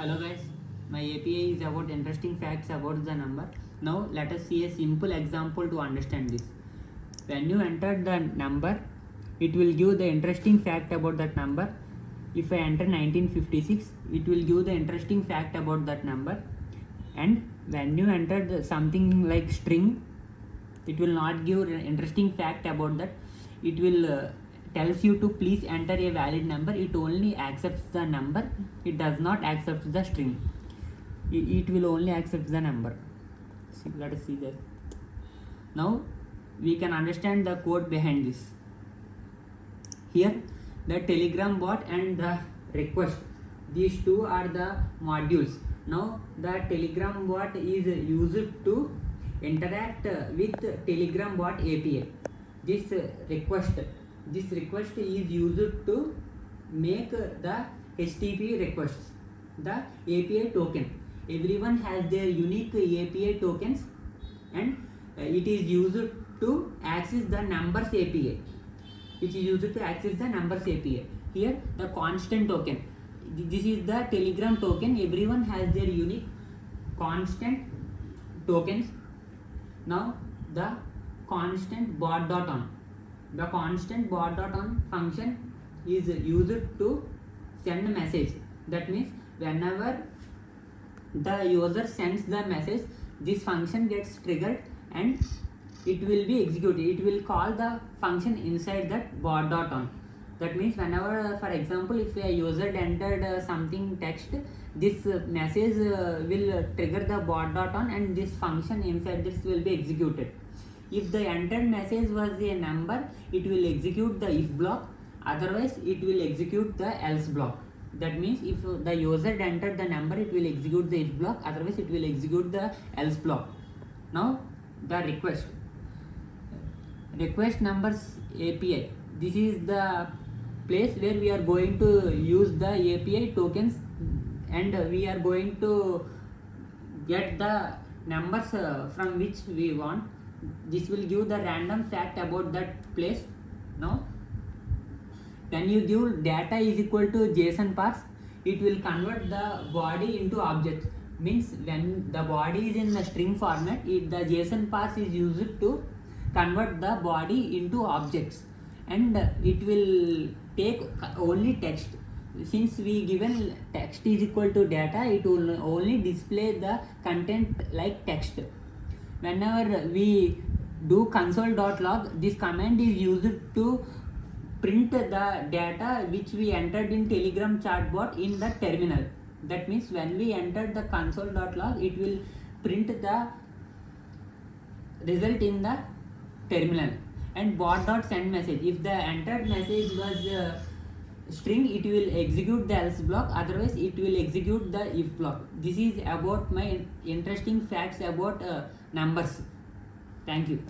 Hello guys, my API is about interesting facts about the number. Now let us see a simple example to understand this. When you enter the number, it will give the interesting fact about that number. If I enter 1956, it will give the interesting fact about that number. And when you enter something like string, it will not give an interesting fact about that. It will tells you to please enter a valid number. It only accepts the number, it does not accept the string. It will only accept the number. Let us see that. Now we can understand the code behind this. Here the telegram bot and the request, these two are the modules. Now the telegram bot is used to interact with telegram bot API. This request is used to make the HTTP requests, the API token. Everyone has their unique API tokens, and it is used to access the numbers API. Here the constant token. This is the telegram token. Everyone has their unique constant tokens. Now the constant bot.on. The constant bot.on function is used to send a message. That means whenever the user sends the message, this function gets triggered and it will be executed. It will call the function inside that bot.on. That means whenever, for example, if a user entered something text, this message will trigger the bot.on and this function inside this will be executed. If the entered message was a number, it will execute the if block, otherwise it will execute the else block. That means if the user entered the number, it will execute the if block, otherwise it will execute the else block. Now the request numbers API. This is the place where we are going to use the API tokens and we are going to get the numbers from which we want. This will give the random fact about that place. Now when you give data is equal to JSON parse, it will convert the body into objects. Means when the body is in the string format, the JSON parse is used to convert the body into objects, and it will take only text. Since we given text is equal to data, it will only display the content like text. Whenever we do console.log, this command is used to print the data which we entered in Telegram chatbot in the terminal. That means when we enter the console.log, it will print the result in the terminal. And bot.send message, if the entered message was string, it will execute the else block, otherwise it will execute the if block. This is about my interesting facts about numbers. Thank you.